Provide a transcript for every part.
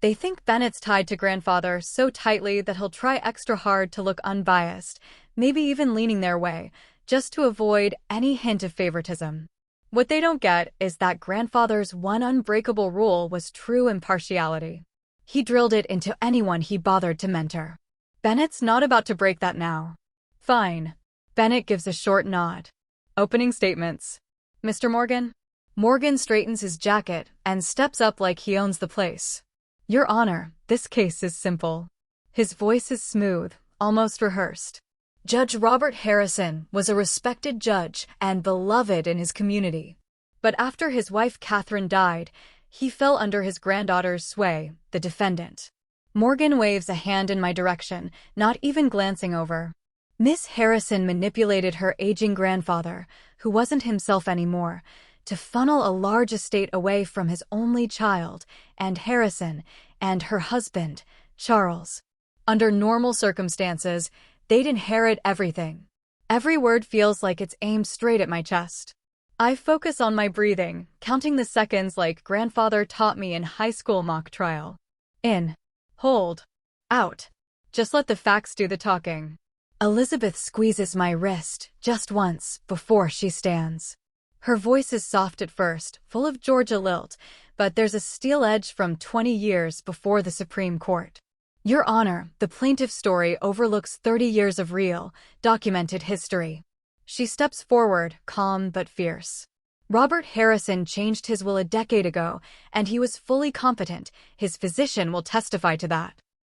They think Bennett's tied to grandfather so tightly that he'll try extra hard to look unbiased, maybe even leaning their way, just to avoid any hint of favoritism. What they don't get is that grandfather's one unbreakable rule was true impartiality. He drilled it into anyone he bothered to mentor. Bennett's not about to break that now. Fine. Bennett gives a short nod. Opening statements. Mr. Morgan? Morgan straightens his jacket and steps up like he owns the place. Your Honor, this case is simple. His voice is smooth, almost rehearsed. Judge Robert Harrison was a respected judge and beloved in his community. But after his wife Catherine died, he fell under his granddaughter's sway, the defendant. Morgan waves a hand in my direction, not even glancing over. Miss Harrison manipulated her aging grandfather, who wasn't himself anymore, to funnel a large estate away from his only child, and Harrison, and her husband, Charles. Under normal circumstances, they'd inherit everything. Every word feels like it's aimed straight at my chest. I focus on my breathing, counting the seconds like grandfather taught me in high school mock trial. In. Hold. Out. Just let the facts do the talking. Elizabeth squeezes my wrist, just once, before she stands. Her voice is soft at first, full of Georgia lilt, but there's a steel edge from 20 years before the Supreme Court. Your Honor, the plaintiff's story overlooks 30 years of real, documented history. She steps forward, calm but fierce. Robert Harrison changed his will a decade ago, and he was fully competent. His physician will testify to that.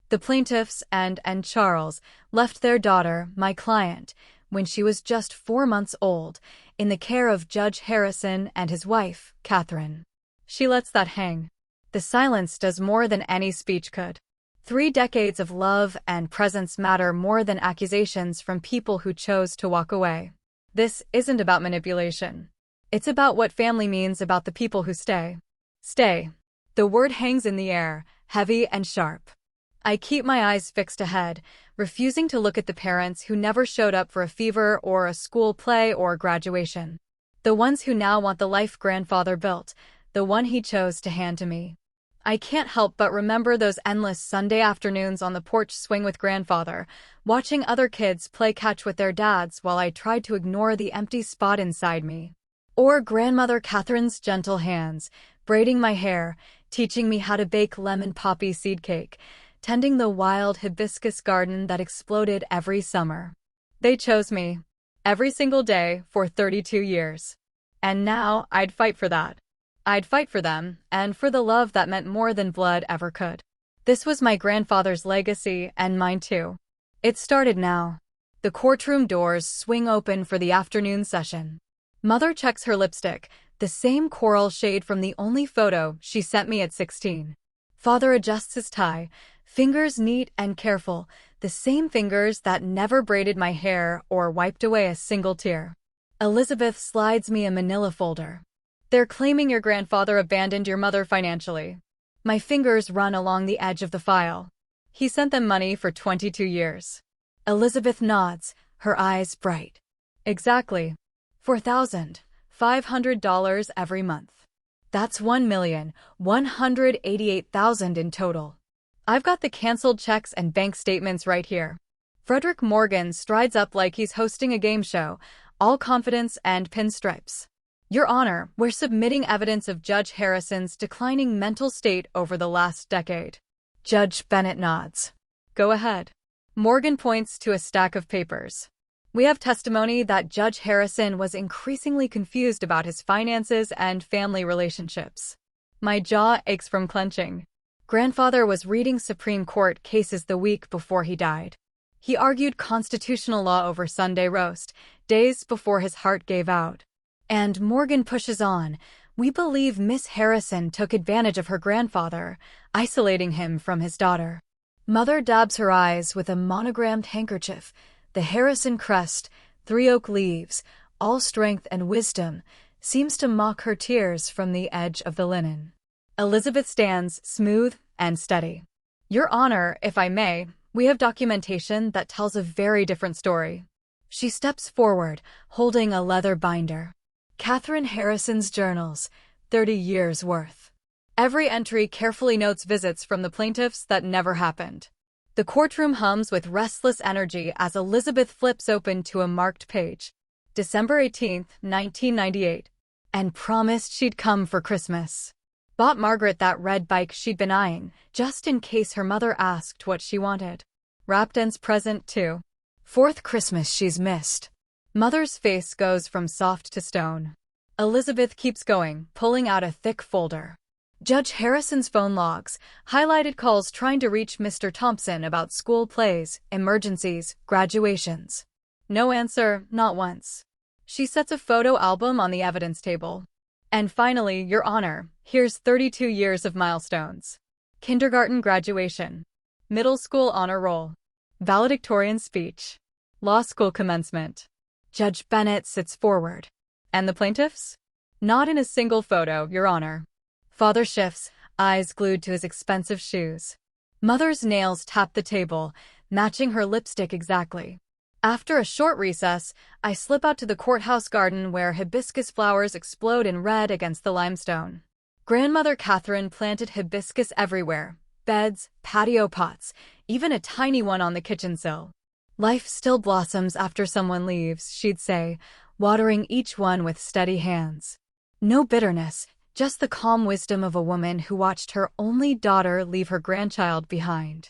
The plaintiffs and Charles left their daughter, my client, when she was just 4 months old, in the care of Judge Harrison and his wife, Catherine. She lets that hang. The silence does more than any speech could. 3 decades of love and presence matter more than accusations from people who chose to walk away. This isn't about manipulation. It's about what family means about the people who stay. Stay. The word hangs in the air, heavy and sharp. I keep my eyes fixed ahead, refusing to look at the parents who never showed up for a fever or a school play or graduation. The ones who now want the life grandfather built, the one he chose to hand to me. I can't help but remember those endless Sunday afternoons on the porch swing with grandfather, watching other kids play catch with their dads while I tried to ignore the empty spot inside me. Or grandmother Catherine's gentle hands, braiding my hair, teaching me how to bake lemon poppy seed cake, tending the wild hibiscus garden that exploded every summer. They chose me. Every single day for 32 years. And now I'd fight for that. I'd fight for them, and for the love that meant more than blood ever could. This was my grandfather's legacy, and mine too. It started now. The courtroom doors swing open for the afternoon session. Mother checks her lipstick, the same coral shade from the only photo she sent me at 16. Father adjusts his tie, fingers neat and careful, the same fingers that never braided my hair or wiped away a single tear. Elizabeth slides me a manila folder. They're claiming your grandfather abandoned your mother financially. My fingers run along the edge of the file. He sent them money for 22 years. Elizabeth nods, her eyes bright. Exactly. $4,500 every month. That's $1,188,000 in total. I've got the canceled checks and bank statements right here. Frederick Morgan strides up like he's hosting a game show, all confidence and pinstripes. Your Honor, we're submitting evidence of Judge Harrison's declining mental state over the last decade. Judge Bennett nods. Go ahead. Morgan points to a stack of papers. We have testimony that Judge Harrison was increasingly confused about his finances and family relationships. My jaw aches from clenching. Grandfather was reading Supreme Court cases the week before he died. He argued constitutional law over Sunday roast, days before his heart gave out. And Morgan pushes on. We believe Miss Harrison took advantage of her grandfather, isolating him from his daughter. Mother dabs her eyes with a monogrammed handkerchief. The Harrison crest, 3 oak leaves, all strength and wisdom, seems to mock her tears from the edge of the linen. Elizabeth stands, smooth and steady. Your Honor, if I may, we have documentation that tells a very different story. She steps forward, holding a leather binder. Catherine Harrison's journals, 30 years worth. Every entry carefully notes visits from the plaintiffs that never happened. The courtroom hums with restless energy as Elizabeth flips open to a marked page. December 18, 1998. And promised she'd come for Christmas. Bought Margaret that red bike she'd been eyeing, just in case her mother asked what she wanted. Wrapped ends present, too. Fourth Christmas she's missed. Mother's face goes from soft to stone. Elizabeth keeps going, pulling out a thick folder. Judge Harrison's phone logs, highlighted calls trying to reach Mr. Thompson about school plays, emergencies, graduations. No answer, not once. She sets a photo album on the evidence table. And finally, Your Honor, here's 32 years of milestones. Kindergarten graduation. Middle school honor roll. Valedictorian speech. Law school commencement. Judge Bennett sits forward. And the plaintiffs? Not in a single photo, Your Honor. Father shifts, eyes glued to his expensive shoes. Mother's nails tap the table, matching her lipstick exactly. After a short recess, I slip out to the courthouse garden where hibiscus flowers explode in red against the limestone. Grandmother Catherine planted hibiscus everywhere, beds, patio pots, even a tiny one on the kitchen sill. Life still blossoms after someone leaves, she'd say, watering each one with steady hands. No bitterness, just the calm wisdom of a woman who watched her only daughter leave her grandchild behind.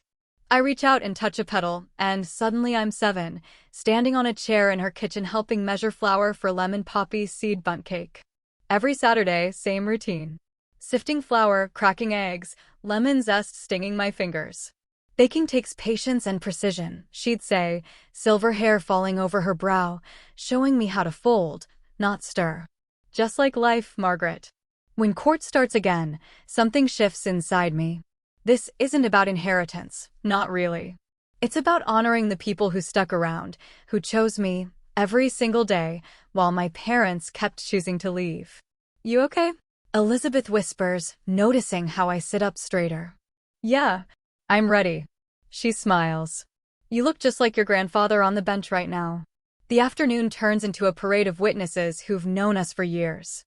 I reach out and touch a petal, and suddenly I'm 7, standing on a chair in her kitchen helping measure flour for lemon poppy seed bundt cake. Every Saturday, same routine. Sifting flour, cracking eggs, lemon zest stinging my fingers. Baking takes patience and precision, she'd say, silver hair falling over her brow, showing me how to fold, not stir. Just like life, Margaret. When court starts again, something shifts inside me. This isn't about inheritance, not really. It's about honoring the people who stuck around, who chose me, every single day, while my parents kept choosing to leave. You okay? Elizabeth whispers, noticing how I sit up straighter. Yeah, I'm ready. She smiles. You look just like your grandfather on the bench right now. The afternoon turns into a parade of witnesses who've known us for years.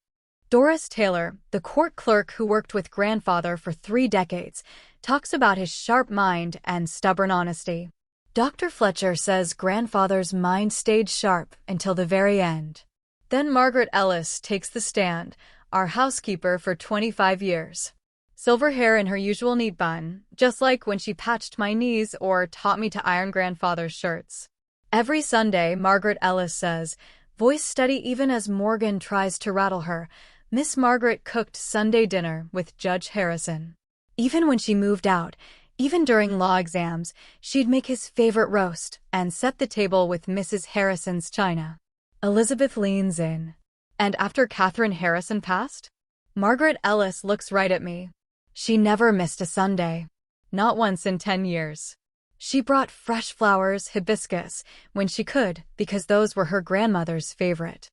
Doris Taylor, the court clerk who worked with grandfather for 3 decades, talks about his sharp mind and stubborn honesty. Dr. Fletcher says grandfather's mind stayed sharp until the very end. Then Margaret Ellis takes the stand, our housekeeper for 25 years. Silver hair in her usual neat bun, just like when she patched my knees or taught me to iron grandfather's shirts. Every Sunday, Margaret Ellis says, voice steady even as Morgan tries to rattle her, Miss Margaret cooked Sunday dinner with Judge Harrison. Even when she moved out, even during law exams, she'd make his favorite roast and set the table with Mrs. Harrison's china. Elizabeth leans in. And after Catherine Harrison passed? Margaret Ellis looks right at me. She never missed a Sunday. Not once in 10 years. She brought fresh flowers, hibiscus, when she could, because those were her grandmother's favorite.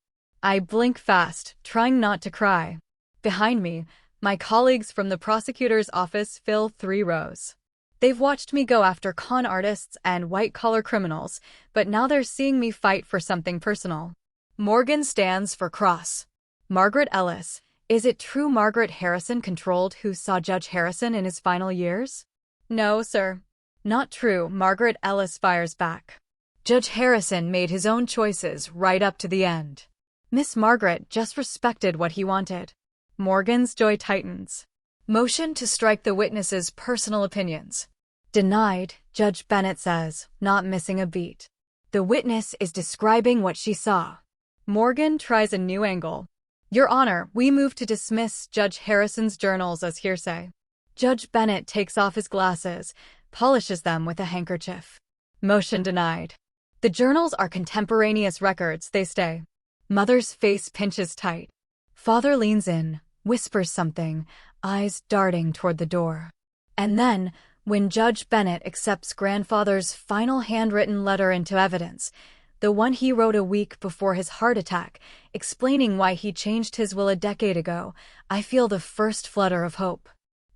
I blink fast, trying not to cry. Behind me, my colleagues from the prosecutor's office fill 3 rows. They've watched me go after con artists and white-collar criminals, but now they're seeing me fight for something personal. Morgan stands for cross. Margaret Ellis, is it true Margaret Harrison controlled who saw Judge Harrison in his final years? No, sir. Not true, Margaret Ellis fires back. Judge Harrison made his own choices right up to the end. Miss Margaret just respected what he wanted. Morgan's jaw tightens. Motion to strike the witness's personal opinions. Denied, Judge Bennett says, not missing a beat. The witness is describing what she saw. Morgan tries a new angle. Your Honor, we move to dismiss Judge Harrison's journals as hearsay. Judge Bennett takes off his glasses, polishes them with a handkerchief. Motion denied. The journals are contemporaneous records, they stay. Mother's face pinches tight. Father leans in, whispers something, eyes darting toward the door. And then, when Judge Bennett accepts grandfather's final handwritten letter into evidence, the one he wrote a week before his heart attack, explaining why he changed his will a decade ago, I feel the first flutter of hope.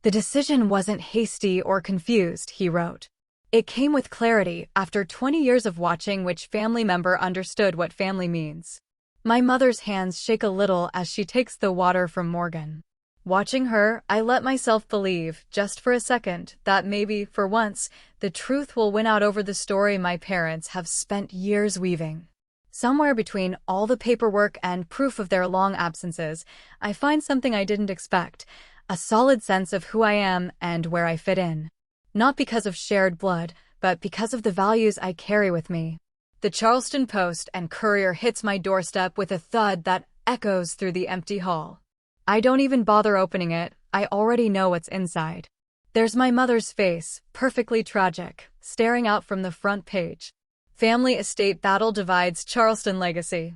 The decision wasn't hasty or confused, he wrote. It came with clarity after 20 years of watching which family member understood what family means. My mother's hands shake a little as she takes the water from Morgan. Watching her, I let myself believe, just for a second, that maybe, for once, the truth will win out over the story my parents have spent years weaving. Somewhere between all the paperwork and proof of their long absences, I find something I didn't expect, a solid sense of who I am and where I fit in. Not because of shared blood, but because of the values I carry with me. The Charleston Post and Courier hits my doorstep with a thud that echoes through the empty hall. I don't even bother opening it, I already know what's inside. There's my mother's face, perfectly tragic, staring out from the front page. Family estate battle divides Charleston legacy.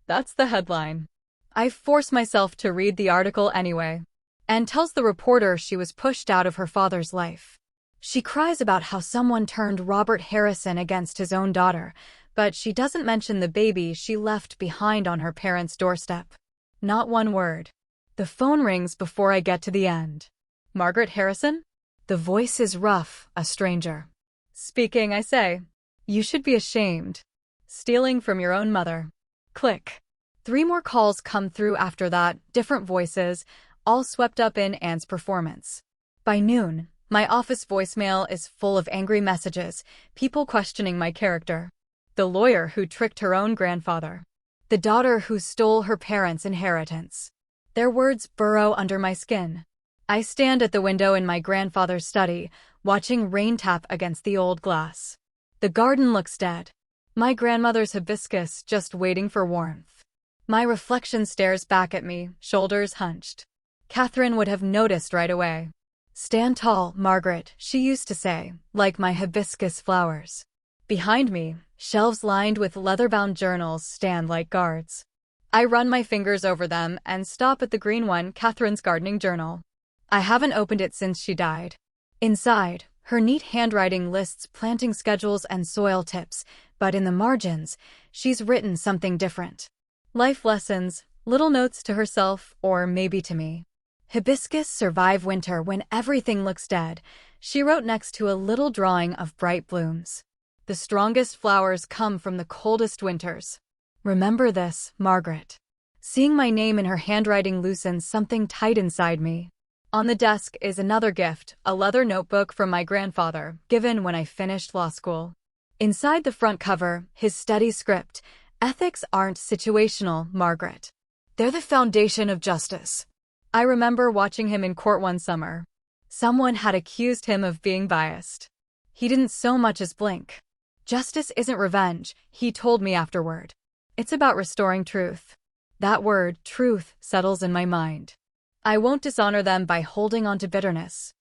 That's the headline. I force myself to read the article anyway, and tells the reporter she was pushed out of her father's life. She cries about how someone turned Robert Harrison against his own daughter, but she doesn't mention the baby she left behind on her parents' doorstep. Not one word. The phone rings before I get to the end. Margaret Harrison? The voice is rough, a stranger. Speaking, I say. You should be ashamed. Stealing from your own mother. Click. 3 more calls come through after that, different voices, all swept up in Anne's performance. By noon, my office voicemail is full of angry messages, people questioning my character. The lawyer who tricked her own grandfather. The daughter who stole her parents' inheritance. Their words burrow under my skin. I stand at the window in my grandfather's study, watching rain tap against the old glass. The garden looks dead. My grandmother's hibiscus just waiting for warmth. My reflection stares back at me, shoulders hunched. Catherine would have noticed right away. Stand tall, Margaret, she used to say, like my hibiscus flowers. Behind me, shelves lined with leather-bound journals stand like guards. I run my fingers over them and stop at the green one, Catherine's gardening journal. I haven't opened it since she died. Inside, her neat handwriting lists planting schedules and soil tips, but in the margins, she's written something different. Life lessons, little notes to herself, or maybe to me. Hibiscus survive winter when everything looks dead, she wrote next to a little drawing of bright blooms. The strongest flowers come from the coldest winters. Remember this, Margaret. Seeing my name in her handwriting loosens something tight inside me. On the desk is another gift, a leather notebook from my grandfather, given when I finished law school. Inside the front cover, his steady script, "Ethics aren't situational, Margaret. They're the foundation of justice." I remember watching him in court one summer. Someone had accused him of being biased. He didn't so much as blink. Justice isn't revenge, he told me afterward. It's about restoring truth. That word, truth, settles in my mind. I won't dishonor them by holding on to bitterness.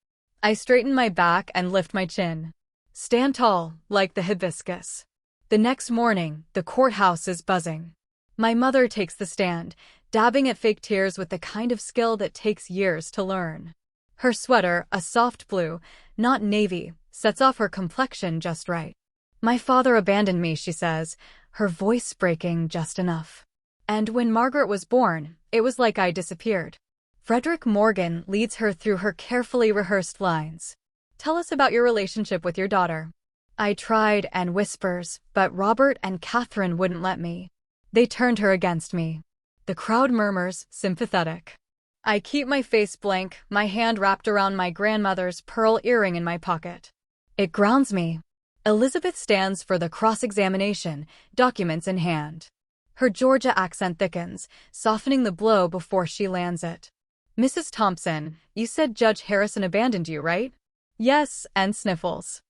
I straighten my back and lift my chin. Stand tall, like the hibiscus. The next morning, the courthouse is buzzing. My mother takes the stand, dabbing at fake tears with the kind of skill that takes years to learn. Her sweater, a soft blue, not navy, sets off her complexion just right. My father abandoned me, she says, her voice breaking just enough. And when Margaret was born, it was like I disappeared. Frederick Morgan leads her through her carefully rehearsed lines. Tell us about your relationship with your daughter. I tried and whispers, but Robert and Catherine wouldn't let me. They turned her against me. The crowd murmurs, sympathetic. I keep my face blank, my hand wrapped around my grandmother's pearl earring in my pocket. It grounds me. Elizabeth stands for the cross-examination, documents in hand. Her Georgia accent thickens, softening the blow before she lands it. Mrs. Thompson, you said Judge Harrison abandoned you, right? Yes, and sniffles.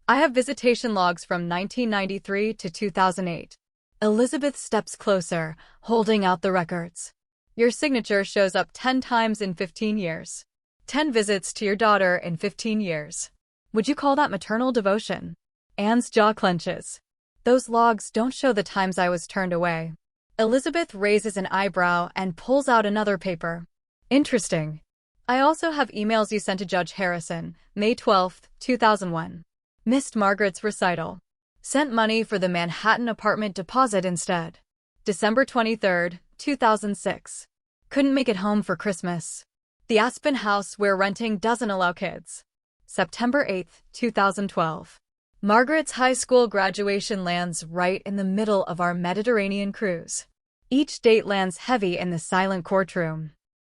I have visitation logs from 1993 to 2008. Elizabeth steps closer, holding out the records. Your signature shows up 10 times in 15 years. 10 visits to your daughter in 15 years. Would you call that maternal devotion? Anne's jaw clenches. Those logs don't show the times I was turned away. Elizabeth raises an eyebrow and pulls out another paper. Interesting. I also have emails you sent to Judge Harrison, May 12, 2001. Missed Margaret's recital. Sent money for the Manhattan apartment deposit instead. December 23, 2006. Couldn't make it home for Christmas. The Aspen house we're renting doesn't allow kids. September 8, 2012. Margaret's high school graduation lands right in the middle of our Mediterranean cruise. Each date lands heavy in the silent courtroom.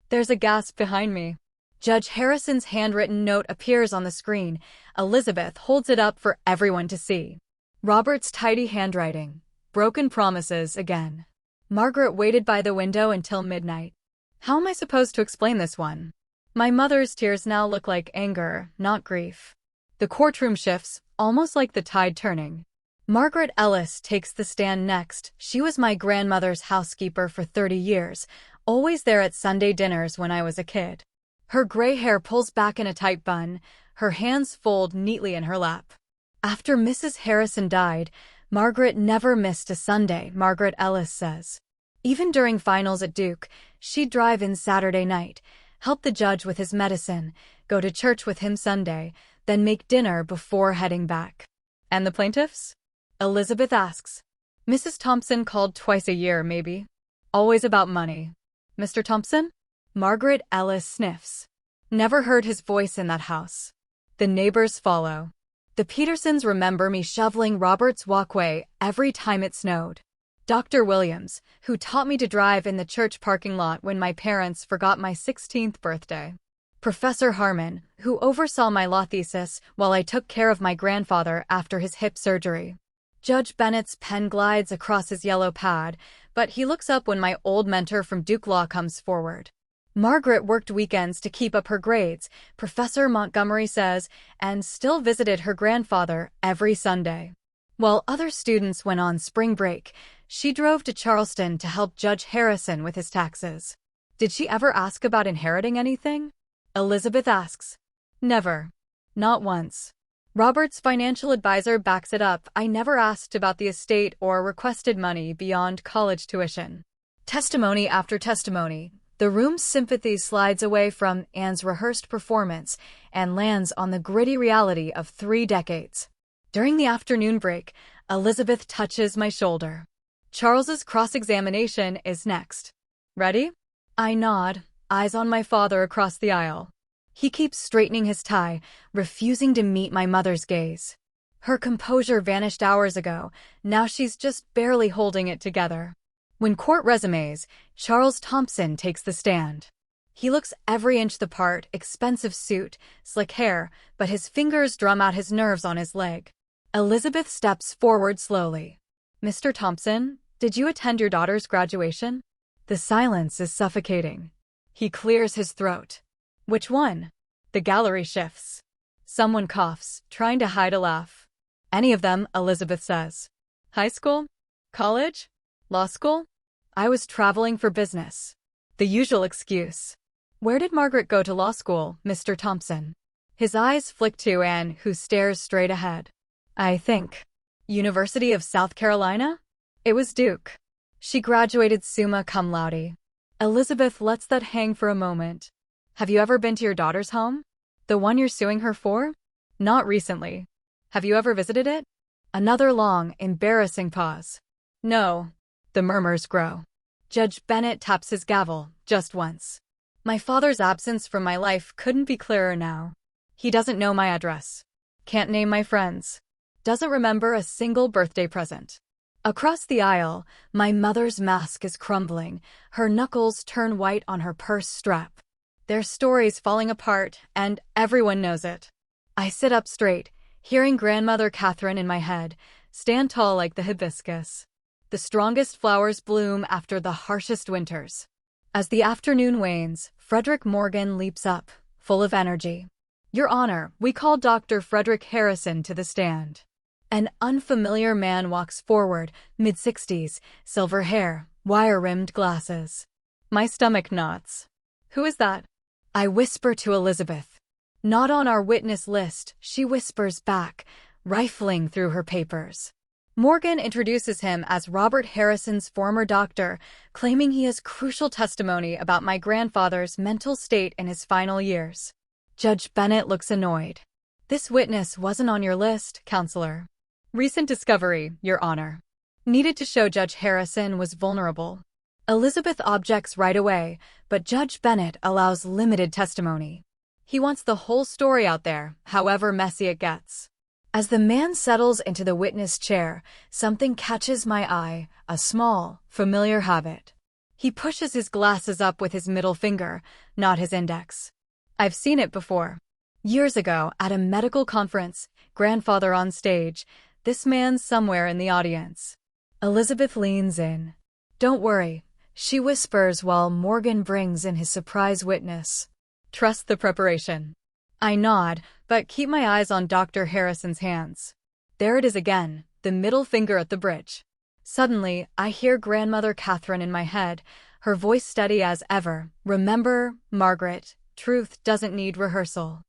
There's a gasp behind me. Judge Harrison's handwritten note appears on the screen. Elizabeth holds it up for everyone to see. Robert's tidy handwriting. Broken promises again. Margaret waited by the window until midnight. How am I supposed to explain this one? My mother's tears now look like anger, not grief. The courtroom shifts, almost like the tide turning. Margaret Ellis takes the stand next. She was my grandmother's housekeeper for 30 years, always there at Sunday dinners when I was a kid. Her gray hair pulls back in a tight bun, her hands fold neatly in her lap. After Mrs. Harrison died, Margaret never missed a Sunday, Margaret Ellis says. Even during finals at Duke, she'd drive in Saturday night, help the judge with his medicine, go to church with him Sunday, then make dinner before heading back. And the plaintiffs? Elizabeth asks. Mrs. Thompson called twice a year, maybe. Always about money. Mr. Thompson? Margaret Ellis sniffs. Never heard his voice in that house. The neighbors follow. The Petersons remember me shoveling Robert's walkway every time it snowed. Dr. Williams, who taught me to drive in the church parking lot when my parents forgot my 16th birthday. Professor Harmon, who oversaw my law thesis while I took care of my grandfather after his hip surgery. Judge Bennett's pen glides across his yellow pad, but he looks up when my old mentor from Duke Law comes forward. Margaret worked weekends to keep up her grades, Professor Montgomery says, and still visited her grandfather every Sunday. While other students went on spring break, she drove to Charleston to help Judge Harrison with his taxes. Did she ever ask about inheriting anything? Elizabeth asks. Never. Not once. Robert's financial advisor backs it up. I never asked about the estate or requested money beyond college tuition. Testimony after testimony. The room's sympathy slides away from Anne's rehearsed performance and lands on the gritty reality of 3 decades. During the afternoon break, Elizabeth touches my shoulder. Charles's cross-examination is next. Ready? I nod, eyes on my father across the aisle. He keeps straightening his tie, refusing to meet my mother's gaze. Her composure vanished hours ago, now she's just barely holding it together. When court resumes, Charles Thompson takes the stand. He looks every inch the part, expensive suit, slick hair, but his fingers drum out his nerves on his leg. Elizabeth steps forward slowly. Mr. Thompson, did you attend your daughter's graduation? The silence is suffocating. He clears his throat. Which one? The gallery shifts. Someone coughs, trying to hide a laugh. Any of them, Elizabeth says. High school? College? Law school? I was traveling for business. The usual excuse. Where did Margaret go to law school, Mr. Thompson? His eyes flick to Anne, who stares straight ahead. I think. University of South Carolina? It was Duke. She graduated summa cum laude. Elizabeth lets that hang for a moment. Have you ever been to your daughter's home? The one you're suing her for? Not recently. Have you ever visited it? Another long, embarrassing pause. No. The murmurs grow. Judge Bennett taps his gavel, just once. My father's absence from my life couldn't be clearer now. He doesn't know my address. Can't name my friends. Doesn't remember a single birthday present. Across the aisle, my mother's mask is crumbling. Her knuckles turn white on her purse strap. Their story's falling apart, and everyone knows it. I sit up straight, hearing Grandmother Catherine in my head, stand tall like the hibiscus. The strongest flowers bloom after the harshest winters. As the afternoon wanes, Frederick Morgan leaps up, full of energy. Your Honor, we call Dr. Frederick Harrison to the stand. An unfamiliar man walks forward, mid-60s, silver hair, wire-rimmed glasses. My stomach knots. Who is that? I whisper to Elizabeth. Not on our witness list, she whispers back, rifling through her papers. Morgan introduces him as Robert Harrison's former doctor, claiming he has crucial testimony about my grandfather's mental state in his final years. Judge Bennett looks annoyed. This witness wasn't on your list, counselor. Recent discovery, Your Honor. Needed to show Judge Harrison was vulnerable. Elizabeth objects right away, but Judge Bennett allows limited testimony. He wants the whole story out there, however messy it gets. As the man settles into the witness chair, something catches my eye, a small, familiar habit. He pushes his glasses up with his middle finger, not his index. I've seen it before. Years ago, at a medical conference, grandfather on stage, this man somewhere in the audience. Elizabeth leans in. Don't worry, she whispers while Morgan brings in his surprise witness. Trust the preparation. I nod, but keep my eyes on Dr. Harrison's hands. There it is again, the middle finger at the bridge. Suddenly, I hear Grandmother Catherine in my head, her voice steady as ever. Remember, Margaret, truth doesn't need rehearsal.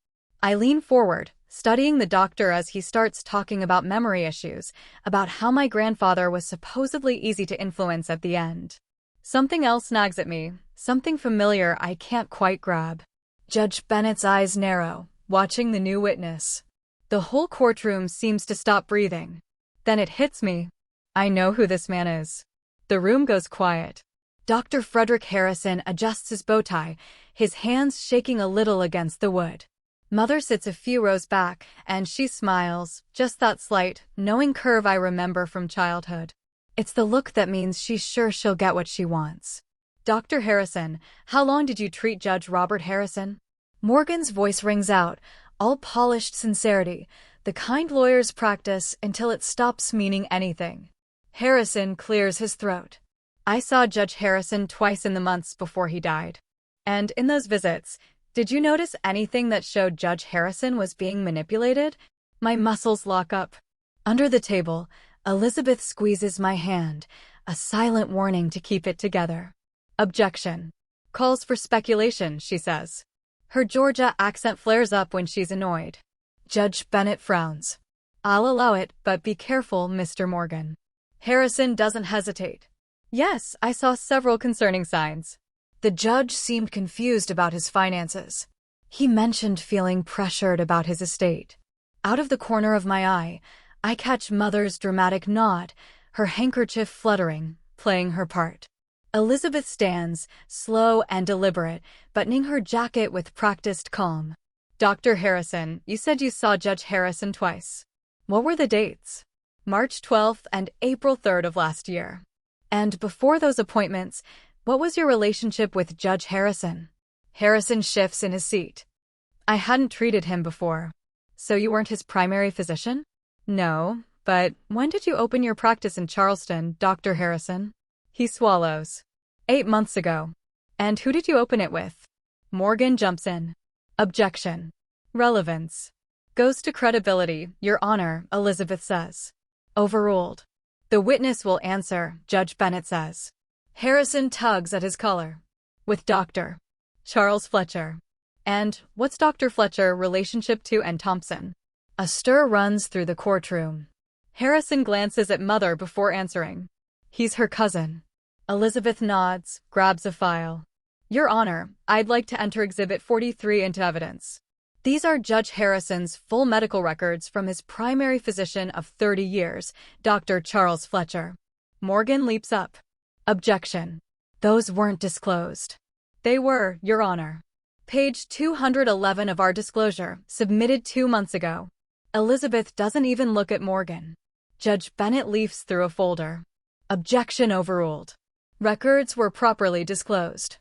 I lean forward, studying the doctor as he starts talking about memory issues, about how my grandfather was supposedly easy to influence at the end. Something else nags at me, something familiar I can't quite grab. Judge Bennett's eyes narrow, watching the new witness. The whole courtroom seems to stop breathing. Then it hits me. I know who this man is. The room goes quiet. Dr. Frederick Harrison adjusts his bow tie, his hands shaking a little against the wood. Mother sits a few rows back, and she smiles, just that slight, knowing curve I remember from childhood. It's the look that means she's sure she'll get what she wants. Dr. Harrison, how long did you treat Judge Robert Harrison? Morgan's voice rings out, all polished sincerity, the kind lawyers practice until it stops meaning anything. Harrison clears his throat. I saw Judge Harrison twice in the months before he died. And in those visits, did you notice anything that showed Judge Harrison was being manipulated? My muscles lock up. Under the table, Elizabeth squeezes my hand, a silent warning to keep it together. Objection. Calls for speculation, she says. Her Georgia accent flares up when she's annoyed. Judge Bennett frowns. I'll allow it, but be careful, Mr. Morgan. Harrison doesn't hesitate. Yes, I saw several concerning signs. The judge seemed confused about his finances. He mentioned feeling pressured about his estate. Out of the corner of my eye, I catch Mother's dramatic nod, her handkerchief fluttering, playing her part. Elizabeth stands, slow and deliberate, buttoning her jacket with practiced calm. Dr. Harrison, you said you saw Judge Harrison twice. What were the dates? March 12th and April 3rd of last year. And before those appointments, what was your relationship with Judge Harrison? Harrison shifts in his seat. I hadn't treated him before. So you weren't his primary physician? No, but when did you open your practice in Charleston, Dr. Harrison? He swallows. 8 months ago. And who did you open it with? Morgan jumps in. Objection. Relevance. Goes to credibility, Your Honor, Elizabeth says. Overruled. The witness will answer, Judge Bennett says. Harrison tugs at his collar. With Dr. Charles Fletcher. And what's Dr. Fletcher relationship to N. Thompson? A stir runs through the courtroom. Harrison glances at Mother before answering. He's her cousin. Elizabeth nods, grabs a file. Your Honor, I'd like to enter Exhibit 43 into evidence. These are Judge Harrison's full medical records from his primary physician of 30 years, Dr. Charles Fletcher. Morgan leaps up. Objection. Those weren't disclosed. They were, Your Honor. Page 211 of our disclosure, submitted 2 months ago. Elizabeth doesn't even look at Morgan. Judge Bennett leafs through a folder. Objection overruled. Records were properly disclosed.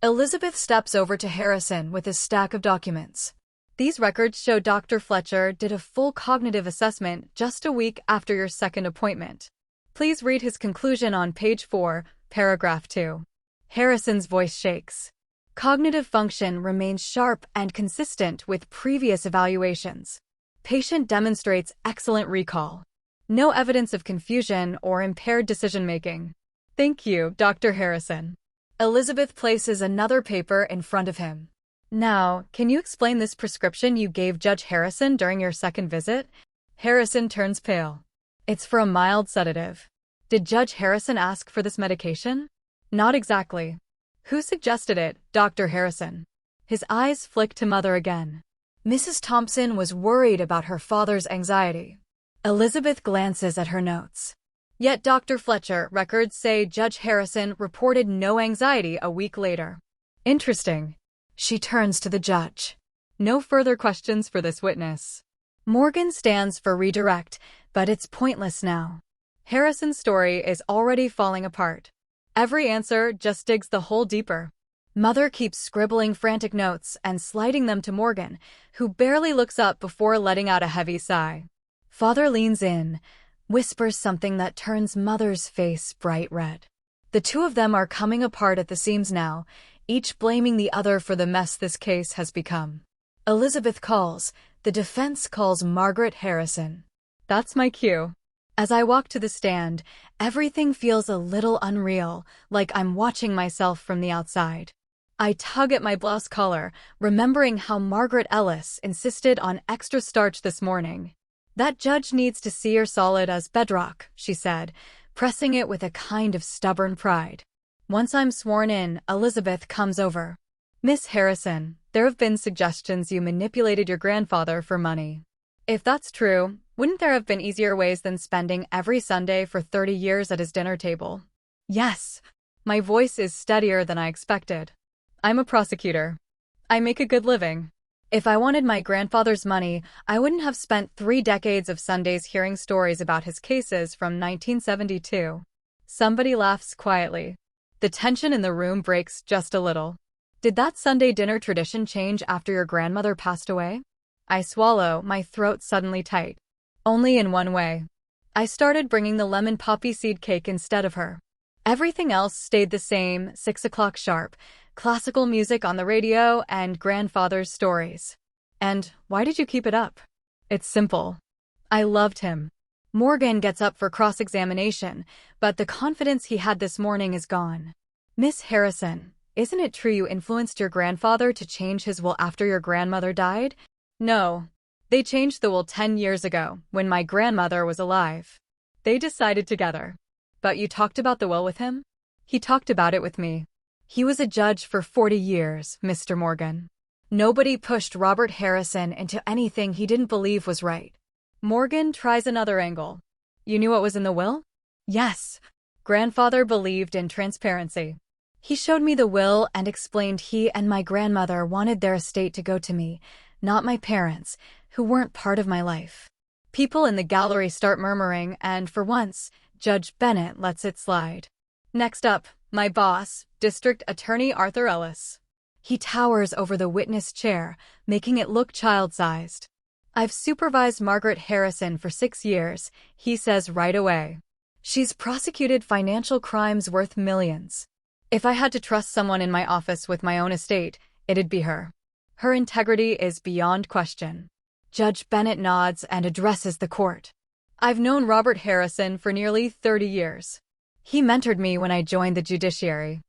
Elizabeth steps over to Harrison with his stack of documents. These records show Dr. Fletcher did a full cognitive assessment just a week after your second appointment. Please read his conclusion on page 4, paragraph 2. Harrison's voice shakes. Cognitive function remains sharp and consistent with previous evaluations. Patient demonstrates excellent recall. No evidence of confusion or impaired decision-making. Thank you, Dr. Harrison. Elizabeth places another paper in front of him. Now, can you explain this prescription you gave Judge Harrison during your second visit? Harrison turns pale. It's for a mild sedative. Did Judge Harrison ask for this medication? Not exactly. Who suggested it, Dr. Harrison? His eyes flick to Mother again. Mrs. Thompson was worried about her father's anxiety. Elizabeth glances at her notes. Yet Dr. Fletcher records say Judge Harrison reported no anxiety a week later. Interesting. She turns to the judge. No further questions for this witness. Morgan stands for redirect, but it's pointless now. Harrison's story is already falling apart. Every answer just digs the hole deeper. Mother keeps scribbling frantic notes and sliding them to Morgan, who barely looks up before letting out a heavy sigh. Father leans in, whispers something that turns Mother's face bright red. The two of them are coming apart at the seams now, each blaming the other for the mess this case has become. Elizabeth calls. The defense calls Margaret Harrison. That's my cue. As I walk to the stand, everything feels a little unreal, like I'm watching myself from the outside. I tug at my blouse collar, remembering how Margaret Ellis insisted on extra starch this morning. That judge needs to see her solid as bedrock, she said, pressing it with a kind of stubborn pride. Once I'm sworn in, Elizabeth comes over. Miss Harrison, there have been suggestions you manipulated your grandfather for money. If that's true, wouldn't there have been easier ways than spending every Sunday for 30 years at his dinner table? Yes. My voice is steadier than I expected. I'm a prosecutor. I make a good living. If I wanted my grandfather's money, I wouldn't have spent 3 decades of Sundays hearing stories about his cases from 1972. Somebody laughs quietly. The tension in the room breaks just a little. Did that Sunday dinner tradition change after your grandmother passed away? I swallow, my throat suddenly tight. Only in one way. I started bringing the lemon poppy seed cake instead of her. Everything else stayed the same, 6 o'clock sharp, classical music on the radio, and grandfather's stories. And why did you keep it up? It's simple. I loved him. Morgan gets up for cross-examination, but the confidence he had this morning is gone. Miss Harrison, isn't it true you influenced your grandfather to change his will after your grandmother died? No. They changed the will 10 years ago, when my grandmother was alive. They decided together. But you talked about the will with him? He talked about it with me. He was a judge for 40 years, Mr. Morgan. Nobody pushed Robert Harrison into anything he didn't believe was right. Morgan tries another angle. You knew what was in the will? Yes. Grandfather believed in transparency. He showed me the will and explained he and my grandmother wanted their estate to go to me, not my parents, who weren't part of my life. People in the gallery start murmuring, and for once, Judge Bennett lets it slide. Next up, my boss, District Attorney Arthur Ellis. He towers over the witness chair, making it look child-sized. I've supervised Margaret Harrison for 6 years, he says right away. She's prosecuted financial crimes worth millions. If I had to trust someone in my office with my own estate, it'd be her. Her integrity is beyond question. Judge Bennett nods and addresses the court. I've known Robert Harrison for nearly 30 years. He mentored me when I joined the judiciary.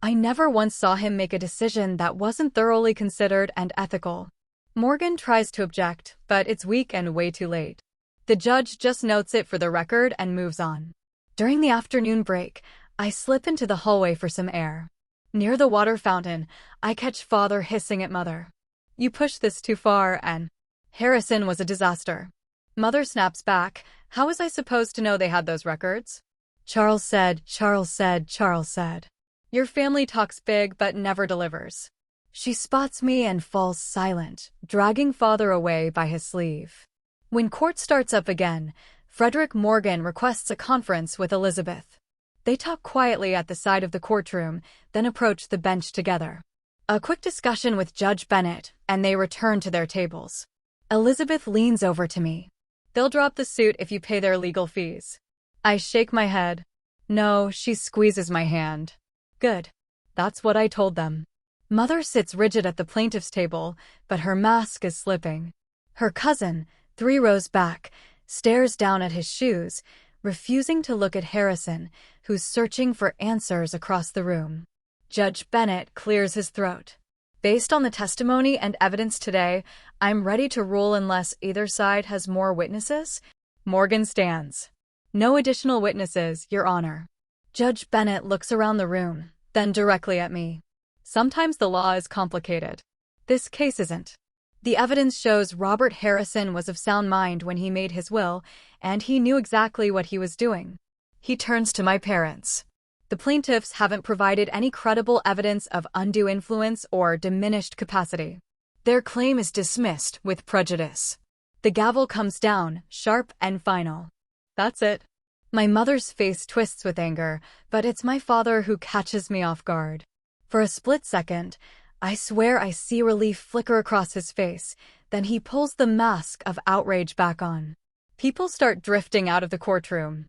I never once saw him make a decision that wasn't thoroughly considered and ethical. Morgan tries to object, but it's weak and way too late. The judge just notes it for the record and moves on. During the afternoon break, I slip into the hallway for some air. Near the water fountain, I catch Father hissing at Mother. You pushed this too far, and Harrison was a disaster. Mother snaps back. How was I supposed to know they had those records? Charles said. Your family talks big but never delivers. She spots me and falls silent, dragging Father away by his sleeve. When court starts up again, Frederick Morgan requests a conference with Elizabeth. They talk quietly at the side of the courtroom, then approach the bench together. A quick discussion with Judge Bennett, and they return to their tables. Elizabeth leans over to me. They'll drop the suit if you pay their legal fees. I shake my head. No, she squeezes my hand. Good. That's what I told them. Mother sits rigid at the plaintiff's table, but her mask is slipping. Her cousin, 3 rows back, stares down at his shoes, refusing to look at Harrison, who's searching for answers across the room. Judge Bennett clears his throat. Based on the testimony and evidence today, I'm ready to rule unless either side has more witnesses. Morgan stands. No additional witnesses, Your Honor. Judge Bennett looks around the room, then directly at me. Sometimes the law is complicated. This case isn't. The evidence shows Robert Harrison was of sound mind when he made his will, and he knew exactly what he was doing. He turns to my parents. The plaintiffs haven't provided any credible evidence of undue influence or diminished capacity. Their claim is dismissed with prejudice. The gavel comes down, sharp and final. That's it. My mother's face twists with anger, but it's my father who catches me off guard. For a split second, I swear I see relief flicker across his face, then he pulls the mask of outrage back on. People start drifting out of the courtroom.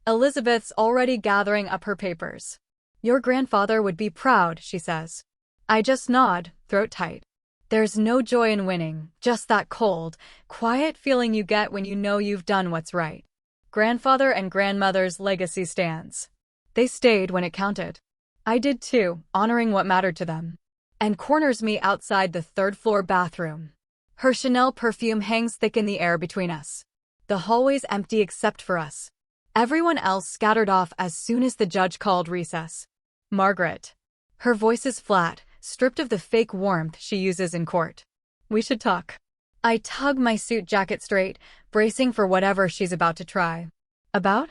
Elizabeth's already gathering up her papers. "Your grandfather would be proud," she says. I just nod, throat tight. There's no joy in winning, just that cold, quiet feeling you get when you know you've done what's right. Grandfather and grandmother's legacy stands. They stayed when it counted. I did too, honoring what mattered to them. And corners me outside the third-floor bathroom. Her Chanel perfume hangs thick in the air between us. The hallway's empty except for us. Everyone else scattered off as soon as the judge called recess. Margaret. Her voice is flat, stripped of the fake warmth she uses in court. "We should talk." I tug my suit jacket straight, bracing for whatever she's about to try. "About?"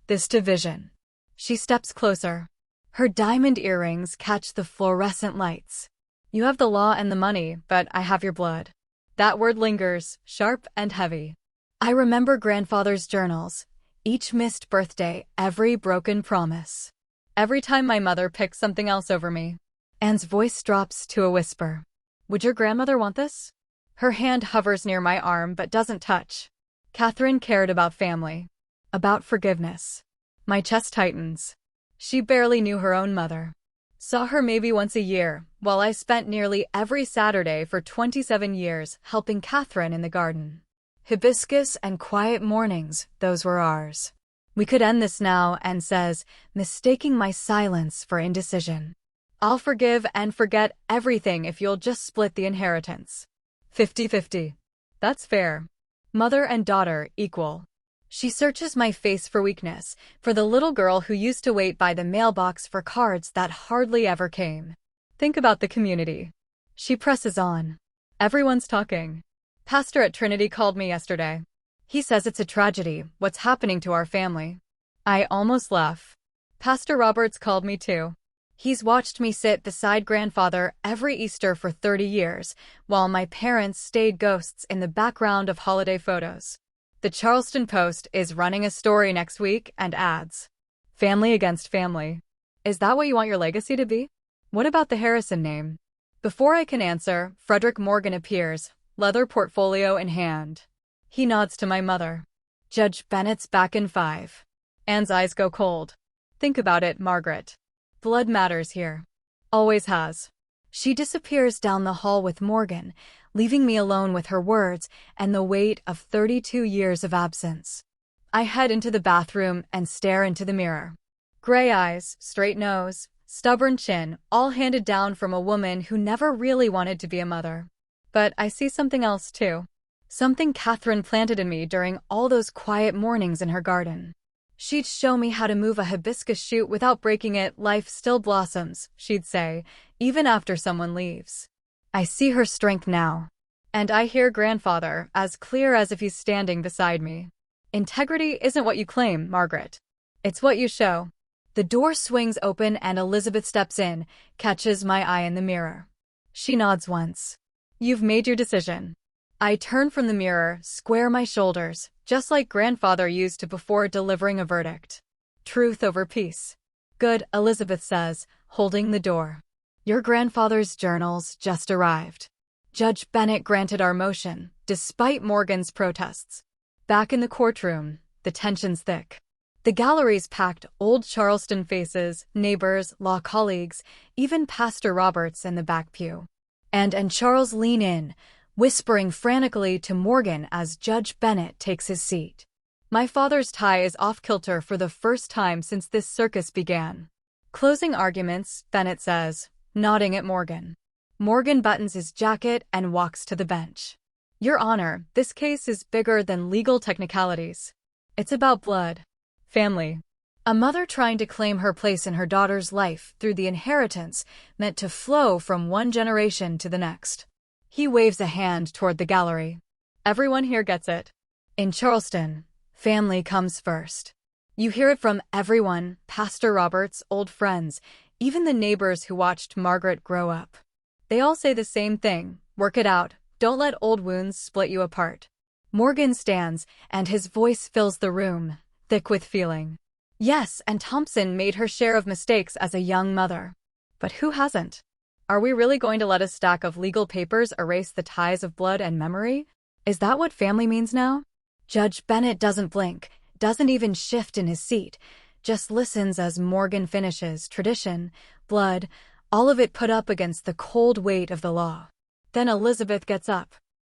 "This division." She steps closer. Her diamond earrings catch the fluorescent lights. "You have the law and the money, but I have your blood." That word lingers, sharp and heavy. I remember grandfather's journals, each missed birthday, every broken promise. Every time my mother picks something else over me. Anne's voice drops to a whisper. "Would your grandmother want this?" Her hand hovers near my arm but doesn't touch. Catherine cared about family. About forgiveness. My chest tightens. She barely knew her own mother. Saw her maybe once a year, while I spent nearly every Saturday for 27 years helping Catherine in the garden. Hibiscus and quiet mornings, those were ours. We could end this now, Anne says, mistaking my silence for indecision. "I'll forgive and forget everything if you'll just split the inheritance. 50-50. That's fair. Mother and daughter equal." She searches my face for weakness, for the little girl who used to wait by the mailbox for cards that hardly ever came. "Think about the community." She presses on. "Everyone's talking. Pastor at Trinity called me yesterday. He says it's a tragedy, what's happening to our family." I almost laugh. Pastor Roberts called me too. He's watched me sit beside grandfather every Easter for 30 years, while my parents stayed ghosts in the background of holiday photos. The Charleston Post is running a story next week and adds, "Family against family." Is that what you want your legacy to be? What about the Harrison name? Before I can answer, Frederick Morgan appears, leather portfolio in hand. He nods to my mother. "Judge Bennett's back in 5. Anne's eyes go cold. "Think about it, Margaret. Blood matters here. Always has." She disappears down the hall with Morgan, leaving me alone with her words and the weight of 32 years of absence. I head into the bathroom and stare into the mirror. Gray eyes, straight nose, stubborn chin, all handed down from a woman who never really wanted to be a mother. But I see something else too. Something Catherine planted in me during all those quiet mornings in her garden. She'd show me how to move a hibiscus shoot without breaking it. "Life still blossoms," she'd say, even after someone leaves. I see her strength now. And I hear grandfather, as clear as if he's standing beside me. "Integrity isn't what you claim, Margaret. It's what you show." The door swings open and Elizabeth steps in, catches my eye in the mirror. She nods once. "You've made your decision." I turn from the mirror, square my shoulders, just like grandfather used to before delivering a verdict. "Truth over peace." "Good," Elizabeth says, holding the door. "Your grandfather's journals just arrived." Judge Bennett granted our motion, despite Morgan's protests. Back in the courtroom, the tension's thick. The gallery's packed, old Charleston faces, neighbors, law colleagues, even Pastor Roberts in the back pew. And Charles lean in, whispering frantically to Morgan as Judge Bennett takes his seat. My father's tie is off-kilter for the first time since this circus began. "Closing arguments," Bennett says, nodding at Morgan. Morgan buttons his jacket and walks to the bench. "Your Honor, this case is bigger than legal technicalities. It's about blood. Family. A mother trying to claim her place in her daughter's life through the inheritance meant to flow from one generation to the next." He waves a hand toward the gallery. "Everyone here gets it. In Charleston, family comes first." You hear it from everyone, Pastor Roberts, old friends, even the neighbors who watched Margaret grow up. They all say the same thing: work it out, don't let old wounds split you apart. Morgan stands, and his voice fills the room, thick with feeling. Yes, and Thompson made her share of mistakes as a young mother. But who hasn't? Are we really going to let a stack of legal papers erase the ties of blood and memory? Is that what family means now? Judge Bennett doesn't blink, doesn't even shift in his seat, just listens as Morgan finishes tradition, blood, all of it put up against the cold weight of the law. Then Elizabeth gets up.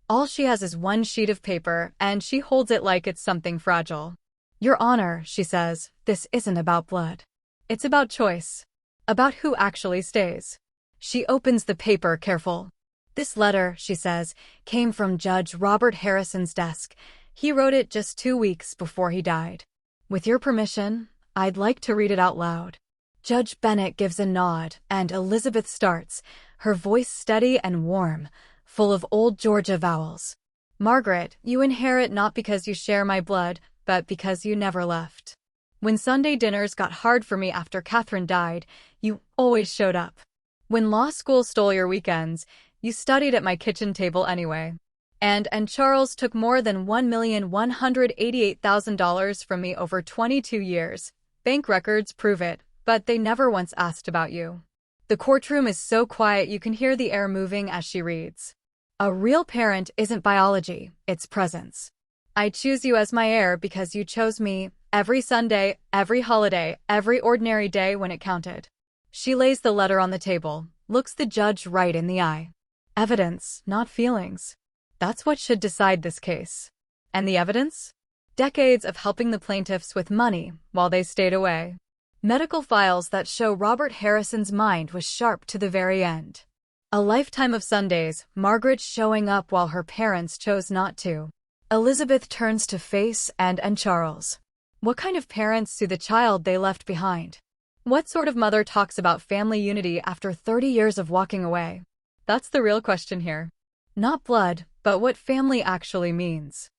All she has is one sheet of paper, and she holds it like it's something fragile. Your Honor, she says, this isn't about blood. It's about choice. About who actually stays. She opens the paper careful. This letter, she says, came from Judge Robert Harrison's desk. He wrote it just 2 weeks before he died. With your permission, I'd like to read it out loud. Judge Bennett gives a nod, and Elizabeth starts, her voice steady and warm, full of old Georgia vowels. Margaret, you inherit not because you share my blood, but because you never left. When Sunday dinners got hard for me after Catherine died, you always showed up. When law school stole your weekends, you studied at my kitchen table anyway. And Charles took more than $1,188,000 from me over 22 years. Bank records prove it, but they never once asked about you. The courtroom is so quiet you can hear the air moving as she reads. A real parent isn't biology, it's presence. I choose you as my heir because you chose me every Sunday, every holiday, every ordinary day when it counted. She lays the letter on the table, looks the judge right in the eye. Evidence, not feelings. That's what should decide this case. And the evidence? Decades of helping the plaintiffs with money while they stayed away. Medical files that show Robert Harrison's mind was sharp to the very end. A lifetime of Sundays, Margaret showing up while her parents chose not to. Elizabeth turns to face and Charles. What kind of parents to the child they left behind? What sort of mother talks about family unity after 30 years of walking away? That's the real question here. Not blood, but what family actually means.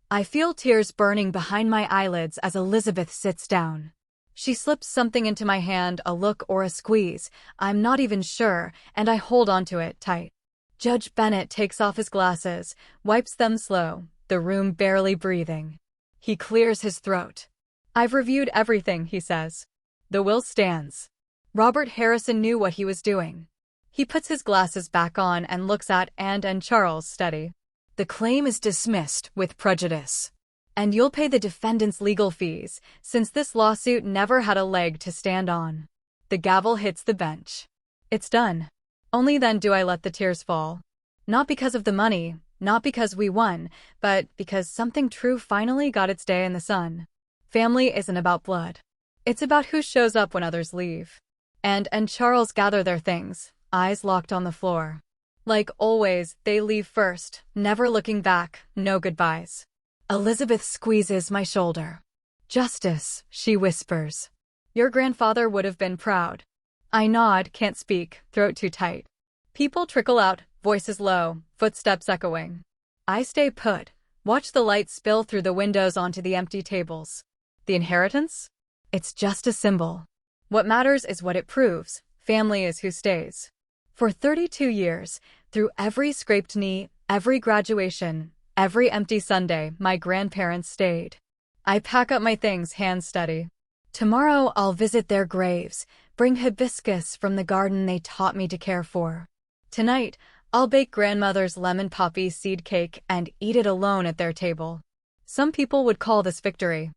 I feel tears burning behind my eyelids as Elizabeth sits down. She slips something into my hand, a look or a squeeze, I'm not even sure, and I hold onto it tight. Judge Bennett takes off his glasses, wipes them slow, the room barely breathing. He clears his throat. I've reviewed everything, he says. The will stands. Robert Harrison knew what he was doing. He puts his glasses back on and looks at and Charles steady. The claim is dismissed with prejudice. And you'll pay the defendant's legal fees, since this lawsuit never had a leg to stand on. The gavel hits the bench. It's done. Only then do I let the tears fall. Not because of the money, not because we won, but because something true finally got its day in the sun. Family isn't about blood. It's about who shows up when others leave. And Charles gather their things, eyes locked on the floor. Like always, they leave first, never looking back, no goodbyes. Elizabeth squeezes my shoulder. Justice, she whispers. Your grandfather would have been proud. I nod, can't speak, throat too tight. People trickle out, voices low, footsteps echoing. I stay put, watch the light spill through the windows onto the empty tables. The inheritance? It's just a symbol. What matters is what it proves. Family is who stays. For 32 years, through every scraped knee, every graduation, every empty Sunday, my grandparents stayed. I pack up my things, hands steady. Tomorrow I'll visit their graves, bring hibiscus from the garden they taught me to care for. Tonight, I'll bake grandmother's lemon poppy seed cake and eat it alone at their table. Some people would call this victory.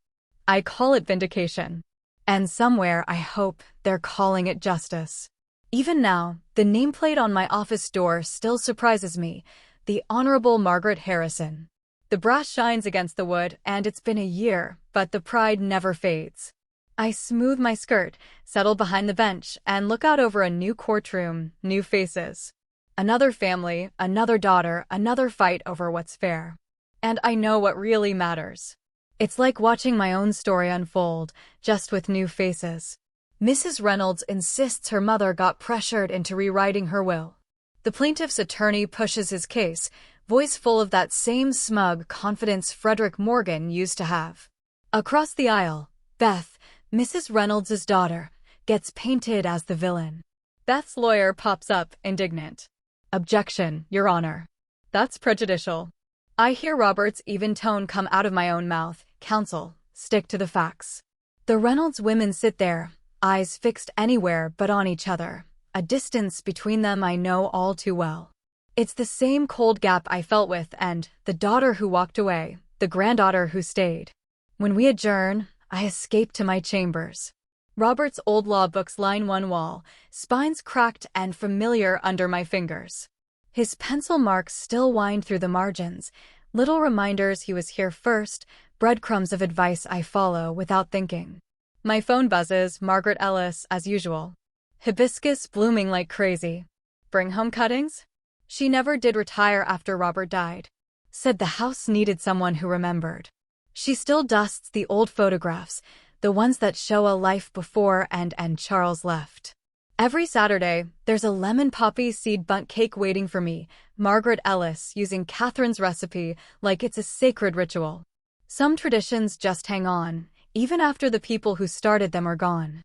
I call it vindication. And somewhere, I hope, they're calling it justice. Even now, the nameplate on my office door still surprises me. The Honorable Margaret Harrison. The brass shines against the wood, and it's been a year, but the pride never fades. I smooth my skirt, settle behind the bench, and look out over a new courtroom, new faces. Another family, another daughter, another fight over what's fair. And I know what really matters. It's like watching my own story unfold, just with new faces. Mrs. Reynolds insists her mother got pressured into rewriting her will. The plaintiff's attorney pushes his case, voice full of that same smug confidence Frederick Morgan used to have. Across the aisle, Beth, Mrs. Reynolds' daughter, gets painted as the villain. Beth's lawyer pops up, indignant. Objection, Your Honor. That's prejudicial. I hear Robert's even tone come out of my own mouth. Counsel, stick to the facts. The Reynolds women sit there, eyes fixed anywhere but on each other, a distance between them I know all too well. It's the same cold gap I felt with and the daughter who walked away, the granddaughter who stayed. When we adjourn, I escape to my chambers. Robert's old law books line one wall, spines cracked and familiar under my fingers. His pencil marks still wind through the margins, little reminders he was here first, breadcrumbs of advice I follow without thinking. My phone buzzes, Margaret Ellis, as usual. Hibiscus blooming like crazy. Bring home cuttings? She never did retire after Robert died. Said the house needed someone who remembered. She still dusts the old photographs, the ones that show a life before and Charles left. Every Saturday, there's a lemon poppy seed bundt cake waiting for me, Margaret Ellis, using Catherine's recipe like it's a sacred ritual. Some traditions just hang on, even after the people who started them are gone.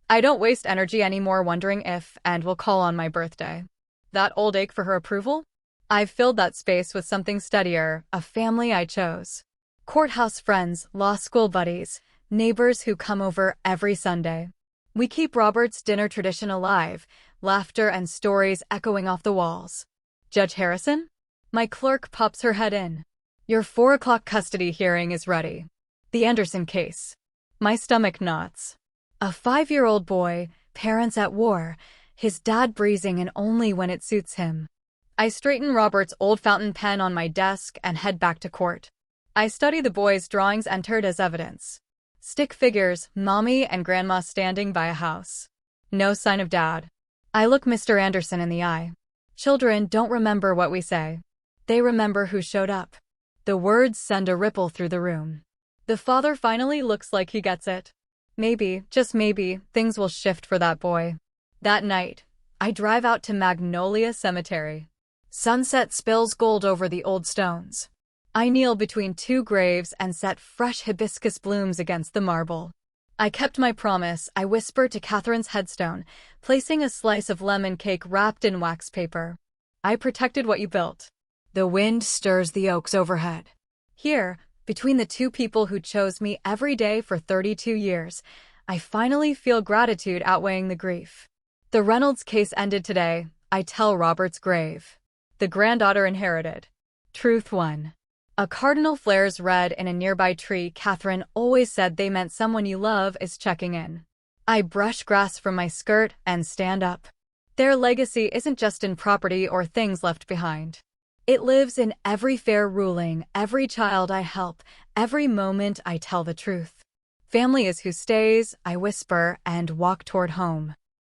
I don't waste energy anymore wondering if and will call on my birthday. That old ache for her approval? I've filled that space with something steadier, a family I chose. Courthouse friends, law school buddies, neighbors who come over every Sunday. We keep Robert's dinner tradition alive, laughter and stories echoing off the walls. Judge Harrison? My clerk pops her head in. Your 4 o'clock custody hearing is ready. The Anderson case. My stomach knots. A 5-year-old boy, parents at war, his dad breezing and only when it suits him. I straighten Robert's old fountain pen on my desk and head back to court. I study the boy's drawings entered as evidence. Stick figures, mommy and grandma standing by a house. No sign of dad. I look Mr. Anderson in the eye. Children don't remember what we say. They remember who showed up. The words send a ripple through the room. The father finally looks like he gets it. Maybe, just maybe, things will shift for that boy. That night, I drive out to Magnolia Cemetery. Sunset spills gold over the old stones. I kneel between 2 graves and set fresh hibiscus blooms against the marble. I kept my promise, I whisper to Catherine's headstone, placing a slice of lemon cake wrapped in wax paper. I protected what you built. The wind stirs the oaks overhead. Here, between the 2 people who chose me every day for 32 years, I finally feel gratitude outweighing the grief. The Reynolds case ended today, I tell Robert's grave. The granddaughter inherited. Truth won. A cardinal flares red in a nearby tree. Catherine always said they meant someone you love is checking in. I brush grass from my skirt and stand up. Their legacy isn't just in property or things left behind. It lives in every fair ruling, every child I help, every moment I tell the truth. Family is who stays, I whisper and walk toward home.